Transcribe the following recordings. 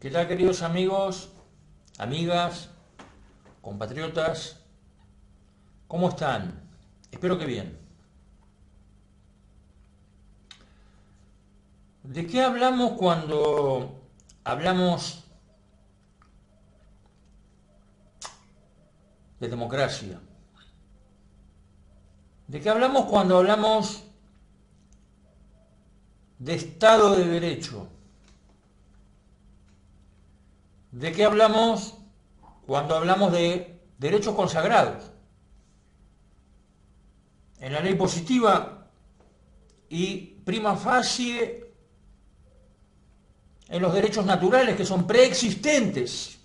¿Qué tal, queridos amigos, amigas, compatriotas? ¿Cómo están? Espero que bien. ¿De qué hablamos cuando hablamos de democracia? ¿De qué hablamos cuando hablamos de Estado de Derecho? ¿De qué hablamos cuando hablamos de derechos consagrados en la ley positiva y prima facie en los derechos naturales que son preexistentes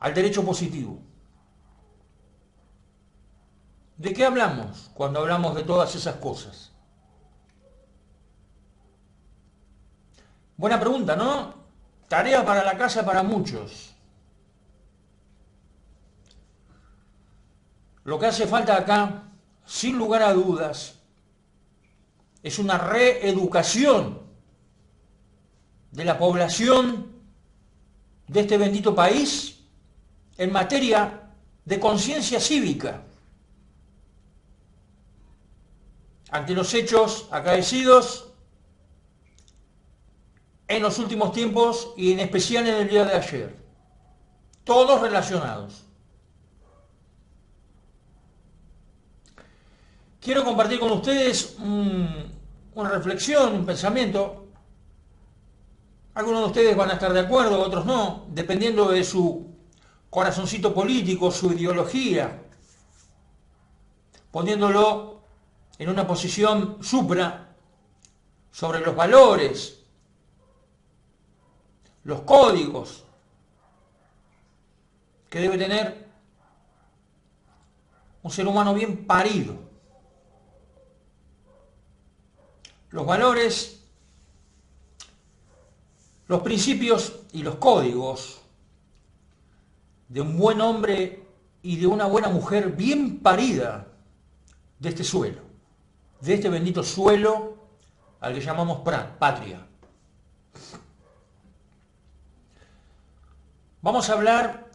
al derecho positivo? ¿De qué hablamos cuando hablamos de todas esas cosas? Buena pregunta, ¿no? Tarea para la casa para muchos. Lo que hace falta acá, sin lugar a dudas, es una reeducación de la población de este bendito país en materia de conciencia cívica ante los hechos acaecidos en los últimos tiempos y en especial en el día de ayer, todos relacionados. Quiero compartir con ustedes una reflexión, un pensamiento. Algunos de ustedes van a estar de acuerdo, otros no, dependiendo de su corazoncito político, su ideología, poniéndolo en una posición supra sobre los valores, los códigos que debe tener un ser humano bien parido. Los valores, los principios y los códigos de un buen hombre y de una buena mujer bien parida de este suelo, de este bendito suelo al que llamamos patria. Vamos a hablar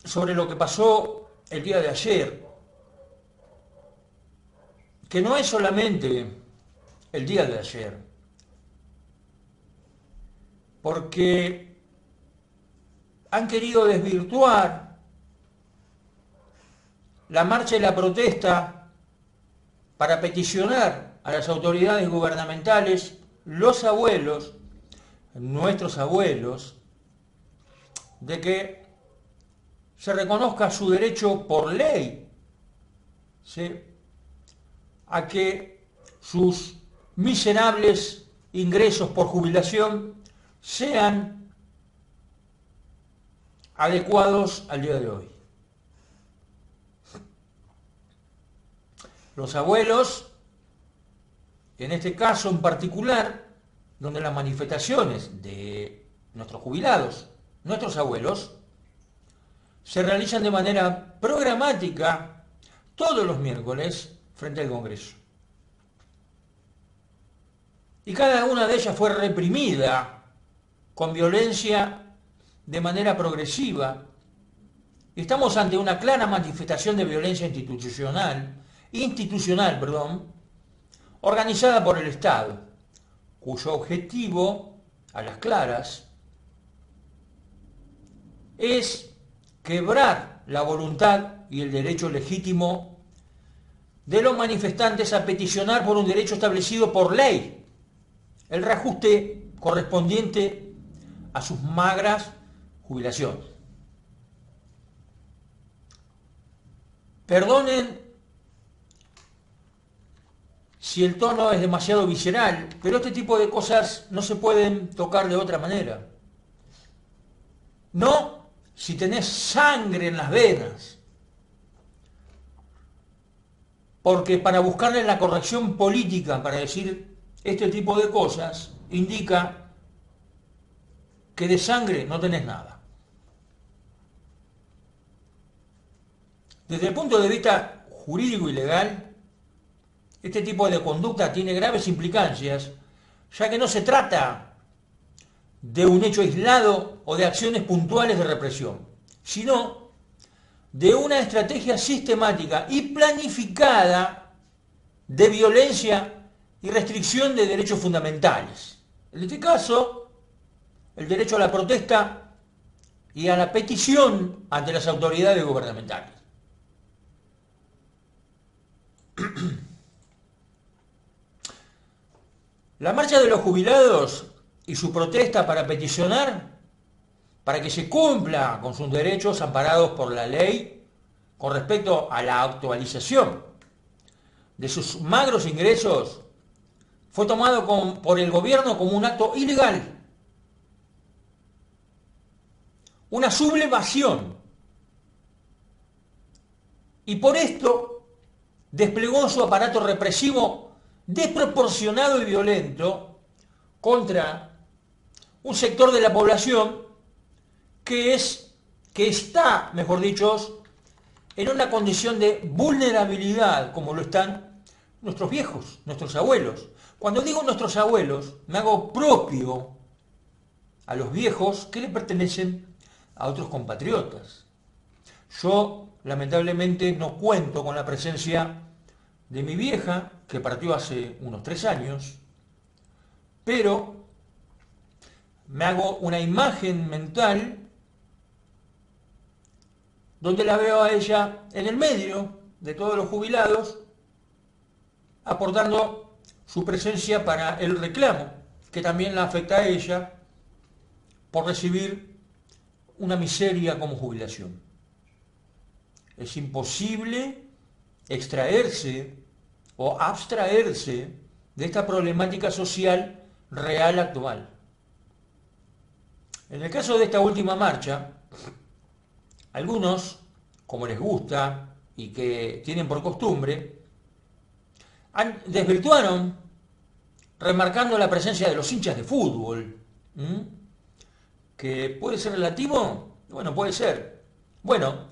sobre lo que pasó el día de ayer, que no es solamente el día de ayer, porque han querido desvirtuar la marcha y la protesta para peticionar a las autoridades gubernamentales, los abuelos, nuestros abuelos, de que se reconozca su derecho por ley, ¿sí?, a que sus miserables ingresos por jubilación sean adecuados al día de hoy. Los abuelos, en este caso en particular, donde las manifestaciones de nuestros jubilados, nuestros abuelos, se realizan de manera programática todos los miércoles frente al Congreso. Y cada una de ellas fue reprimida con violencia de manera progresiva. Estamos ante una clara manifestación de violencia institucional, organizada por el Estado, cuyo objetivo, a las claras, es quebrar la voluntad y el derecho legítimo de los manifestantes a peticionar por un derecho establecido por ley, el reajuste correspondiente a sus magras jubilaciones. Perdonen si el tono es demasiado visceral, pero este tipo de cosas no se pueden tocar de otra manera. No si tenés sangre en las venas, porque para buscarle la corrección política, para decir este tipo de cosas, indica que de sangre no tenés nada. Desde el punto de vista jurídico y legal, este tipo de conducta tiene graves implicancias, ya que no se trata de un hecho aislado o de acciones puntuales de represión, sino de una estrategia sistemática y planificada de violencia y restricción de derechos fundamentales. En este caso, el derecho a la protesta y a la petición ante las autoridades gubernamentales. La marcha de los jubilados y su protesta para peticionar para que se cumpla con sus derechos amparados por la ley con respecto a la actualización de sus magros ingresos fue tomado por el gobierno como un acto ilegal, una sublevación, y por esto desplegó su aparato represivo desproporcionado y violento contra un sector de la población que está, mejor dicho, en una condición de vulnerabilidad, como lo están nuestros viejos, nuestros abuelos. Cuando digo nuestros abuelos, me hago propio a los viejos que le pertenecen a otros compatriotas. Yo, lamentablemente, no cuento con la presencia de mi vieja, que partió hace unos 3 años, pero me hago una imagen mental donde la veo a ella en el medio de todos los jubilados, aportando su presencia para el reclamo, que también la afecta a ella por recibir una miseria como jubilación. Es imposible extraerse o abstraerse de esta problemática social real actual. En el caso de esta última marcha, algunos, como les gusta y que tienen por costumbre, desvirtuaron remarcando la presencia de los hinchas de fútbol. ¿Que puede ser relativo? Bueno, puede ser. Bueno,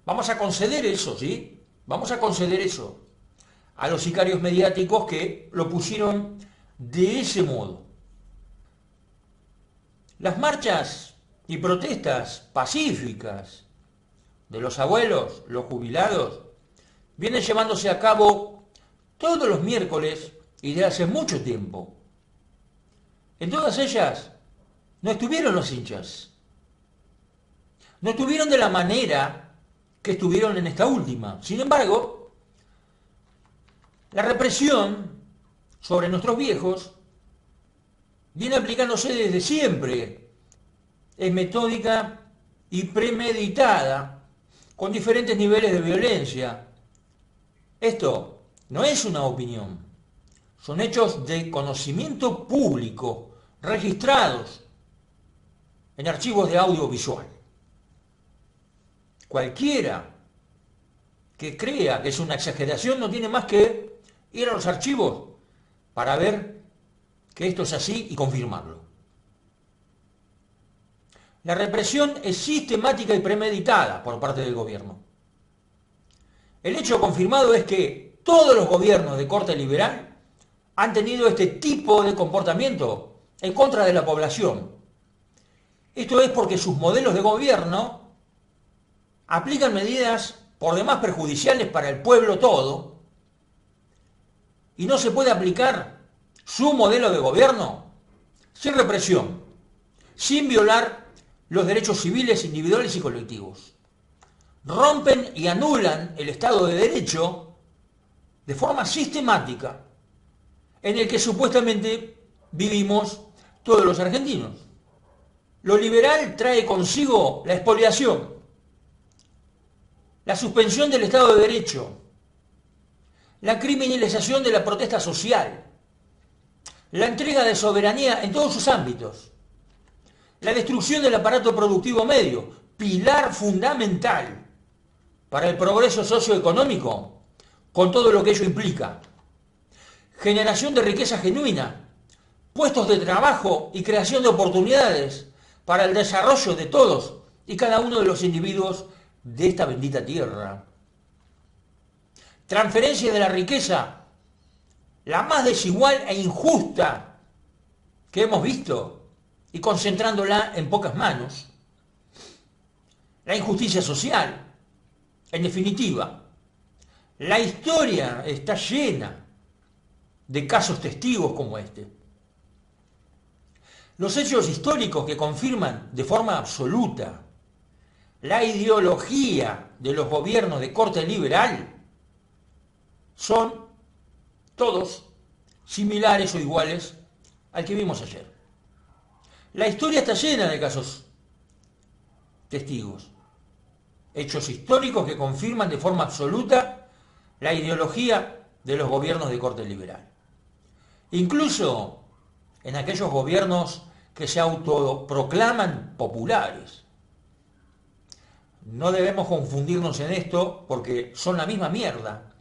vamos a conceder eso, ¿sí? Vamos a conceder eso a los sicarios mediáticos que lo pusieron de ese modo. Las marchas y protestas pacíficas de los abuelos, los jubilados, vienen llevándose a cabo todos los miércoles y de hace mucho tiempo. En todas ellas no estuvieron los hinchas. No estuvieron de la manera que estuvieron en esta última. Sin embargo, la represión sobre nuestros viejos viene aplicándose desde siempre. Es metódica y premeditada, con diferentes niveles de violencia. Esto no es una opinión. Son hechos de conocimiento público, registrados en archivos de audiovisual. Cualquiera que crea que es una exageración no tiene más que ir a los archivos para ver que esto es así y confirmarlo. La represión es sistemática y premeditada por parte del gobierno. El hecho confirmado es que todos los gobiernos de corte liberal han tenido este tipo de comportamiento en contra de la población. Esto es porque sus modelos de gobierno aplican medidas por demás perjudiciales para el pueblo todo, y no se puede aplicar su modelo de gobierno sin represión, sin violar los derechos civiles individuales y colectivos. Rompen y anulan el Estado de Derecho de forma sistemática en el que supuestamente vivimos todos los argentinos. Lo liberal trae consigo la expoliación, la suspensión del Estado de Derecho, la criminalización de la protesta social, la entrega de soberanía en todos sus ámbitos, la destrucción del aparato productivo medio, pilar fundamental para el progreso socioeconómico, con todo lo que ello implica, generación de riqueza genuina, puestos de trabajo y creación de oportunidades para el desarrollo de todos y cada uno de los individuos de esta bendita tierra. Transferencia de la riqueza, la más desigual e injusta que hemos visto y concentrándola en pocas manos. La injusticia social. En definitiva, la historia está llena de casos testigos como este. Los hechos históricos que confirman de forma absoluta la ideología de los gobiernos de corte liberal son todos similares o iguales al que vimos ayer. La historia está llena de casos testigos, hechos históricos que confirman de forma absoluta la ideología de los gobiernos de corte liberal. Incluso en aquellos gobiernos que se autoproclaman populares. No debemos confundirnos en esto porque son la misma mierda,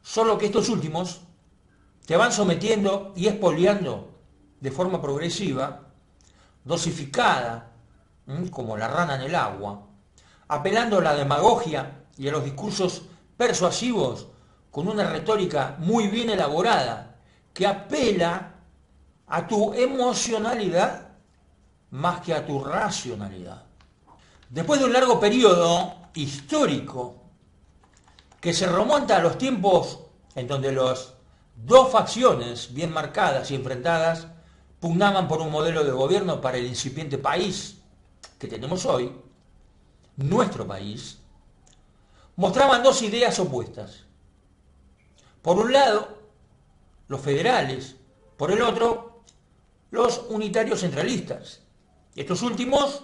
solo que estos últimos te van sometiendo y expoliando de forma progresiva, dosificada, como la rana en el agua, apelando a la demagogia y a los discursos persuasivos con una retórica muy bien elaborada que apela a tu emocionalidad más que a tu racionalidad. Después de un largo periodo histórico que se remonta a los tiempos en donde las dos facciones bien marcadas y enfrentadas pugnaban por un modelo de gobierno para el incipiente país que tenemos hoy, nuestro país, mostraban dos ideas opuestas. Por un lado, los federales, por el otro, los unitarios centralistas. Estos últimos,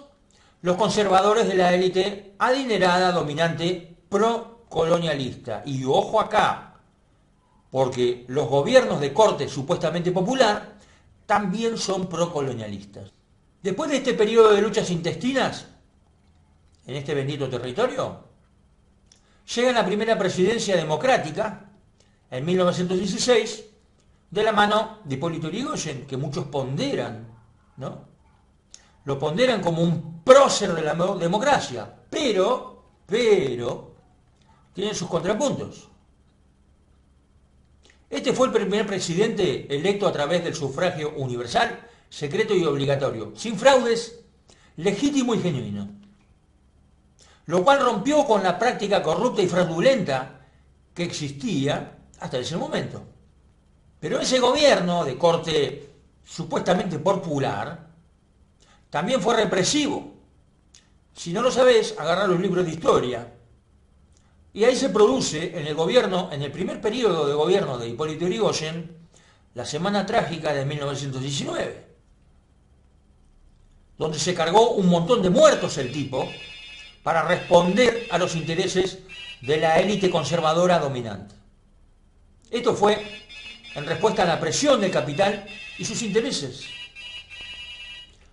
los conservadores de la élite adinerada, dominante, procolonialista. Y ojo acá, porque los gobiernos de corte supuestamente popular también son procolonialistas. Después de este periodo de luchas intestinas, en este bendito territorio, llega la primera presidencia democrática, en 1916, de la mano de Hipólito Yrigoyen, que muchos ponderan, ¿no? Lo ponderan como un prócer de la democracia, pero, tiene sus contrapuntos. Este fue el primer presidente electo a través del sufragio universal, secreto y obligatorio, sin fraudes, legítimo y genuino. Lo cual rompió con la práctica corrupta y fraudulenta que existía hasta ese momento. Pero ese gobierno de corte supuestamente popular también fue represivo. Si no lo sabés, agarrá los libros de historia. Y ahí se produce en el gobierno, en el primer periodo de gobierno de Hipólito Yrigoyen, la Semana Trágica de 1919, donde se cargó un montón de muertos el tipo para responder a los intereses de la élite conservadora dominante. Esto fue en respuesta a la presión del capital y sus intereses.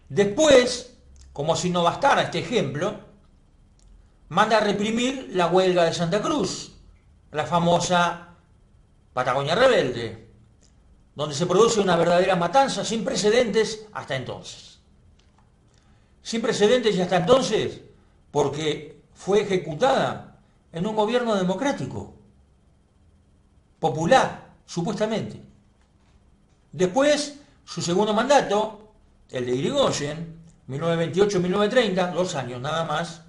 Después, como si no bastara este ejemplo, manda a reprimir la huelga de Santa Cruz, la famosa Patagonia Rebelde, donde se produce una verdadera matanza sin precedentes hasta entonces. Sin precedentes y hasta entonces porque fue ejecutada en un gobierno democrático, popular, supuestamente. Después, su segundo mandato, el de Yrigoyen, 1928-1930, 2 años nada más,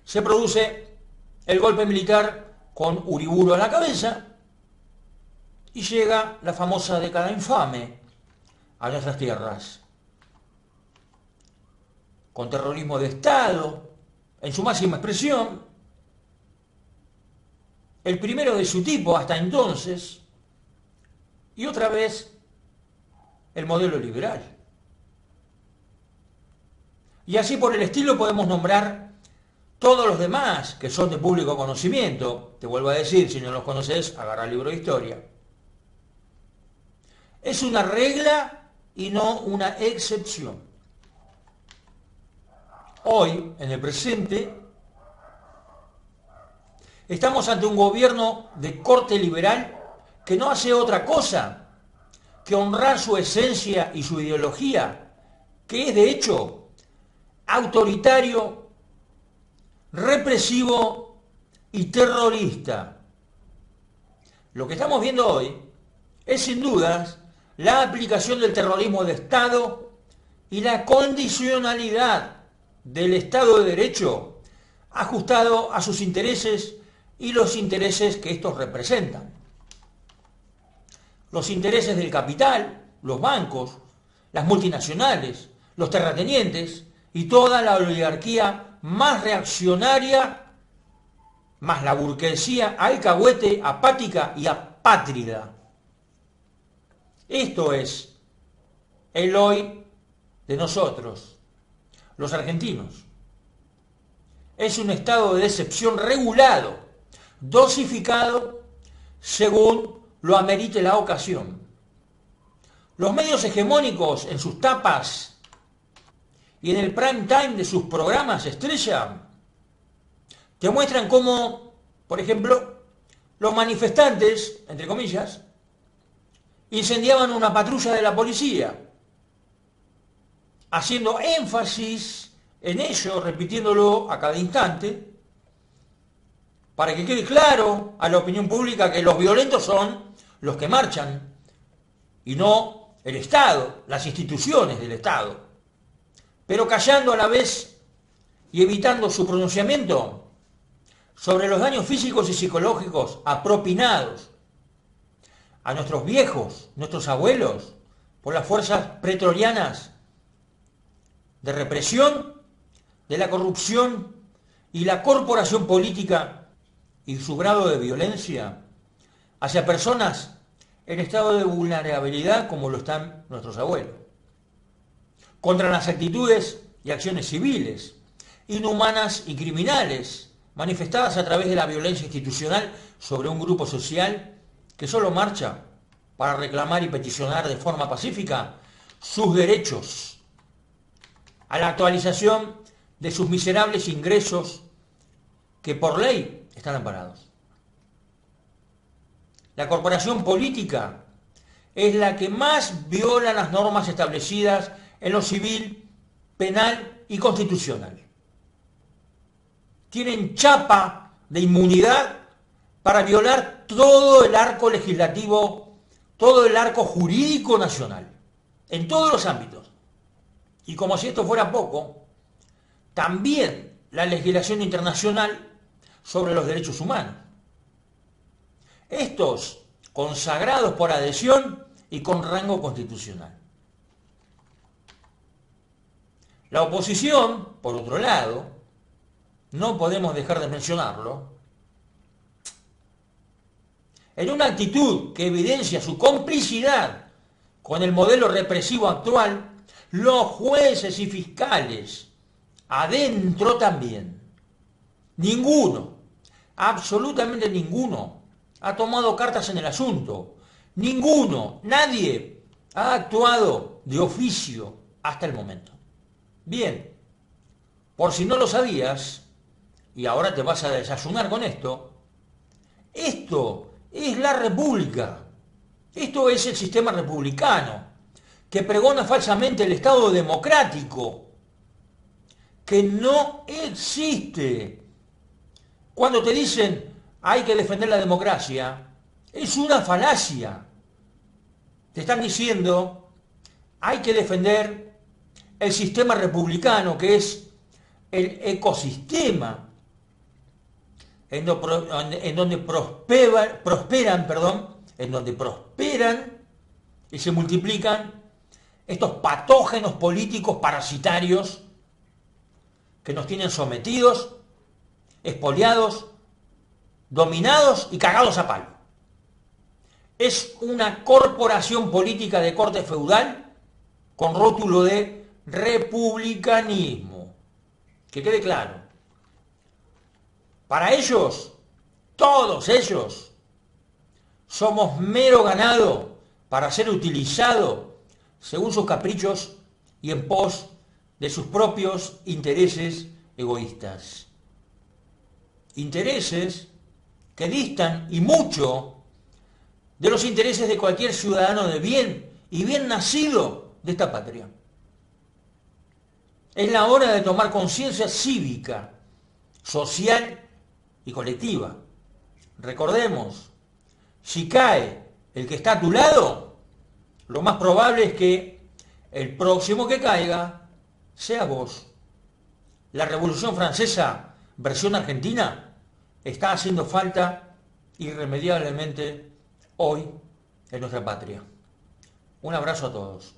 se produce el golpe militar con Uriburu a la cabeza y llega la famosa década infame a nuestras tierras, con terrorismo de Estado en su máxima expresión, el primero de su tipo hasta entonces, y otra vez el modelo liberal. Y así por el estilo podemos nombrar todos los demás que son de público conocimiento. Te vuelvo a decir, si no los conoces, agarra el libro de historia. Es una regla y no una excepción. Hoy, en el presente, estamos ante un gobierno de corte liberal que no hace otra cosa que honrar su esencia y su ideología, que es de hecho autoritario, represivo y terrorista. Lo que estamos viendo hoy es sin dudas la aplicación del terrorismo de Estado y la condicionalidad del Estado de Derecho ajustado a sus intereses y los intereses que estos representan. Los intereses del capital, los bancos, las multinacionales, los terratenientes y toda la oligarquía más reaccionaria, más la burguesía alcahuete, apática y apátrida. Esto es el hoy de nosotros, los argentinos. Es un estado de decepción regulado, dosificado según lo amerite la ocasión. Los medios hegemónicos en sus tapas y en el prime time de sus programas estrella te muestran cómo, por ejemplo, los manifestantes, entre comillas, incendiaban una patrulla de la policía, haciendo énfasis en ello, repitiéndolo a cada instante, para que quede claro a la opinión pública que los violentos son los que marchan y no el Estado, las instituciones del Estado, pero callando a la vez y evitando su pronunciamiento sobre los daños físicos y psicológicos apropinados a nuestros viejos, nuestros abuelos, por las fuerzas pretorianas de represión, de la corrupción y la corporación política y su grado de violencia hacia personas en estado de vulnerabilidad como lo están nuestros abuelos, contra las actitudes y acciones civiles, inhumanas y criminales, manifestadas a través de la violencia institucional sobre un grupo social que solo marcha para reclamar y peticionar de forma pacífica sus derechos a la actualización de sus miserables ingresos que por ley están amparados. La corporación política es la que más viola las normas establecidas en lo civil, penal y constitucional. Tienen chapa de inmunidad para violar todo el arco legislativo, todo el arco jurídico nacional, en todos los ámbitos. Y como si esto fuera poco, también la legislación internacional sobre los derechos humanos. Estos consagrados por adhesión y con rango constitucional. La oposición, por otro lado, no podemos dejar de mencionarlo, en una actitud que evidencia su complicidad con el modelo represivo actual, los jueces y fiscales, adentro también, ninguno, absolutamente ninguno, ha tomado cartas en el asunto. Ninguno, nadie ha actuado de oficio hasta el momento. Bien, por si no lo sabías, y ahora te vas a desayunar con esto es la República. Esto es el sistema republicano, que pregona falsamente el Estado democrático, que no existe. Cuando te dicen hay que defender la democracia, es una falacia. Te están diciendo hay que defender el sistema republicano, que es el ecosistema en donde prosperan y se multiplican estos patógenos políticos parasitarios que nos tienen sometidos, expoliados, dominados y cagados a palo. Es una corporación política de corte feudal con rótulo de republicanismo. Que quede claro. Para ellos, todos ellos, somos mero ganado para ser utilizado según sus caprichos y en pos de sus propios intereses egoístas. Intereses que distan y mucho de los intereses de cualquier ciudadano de bien y bien nacido de esta patria. Es la hora de tomar conciencia cívica, social y colectiva. Recordemos, si cae el que está a tu lado, lo más probable es que el próximo que caiga sea vos. La Revolución Francesa, versión argentina, está haciendo falta irremediablemente hoy en nuestra patria. Un abrazo a todos.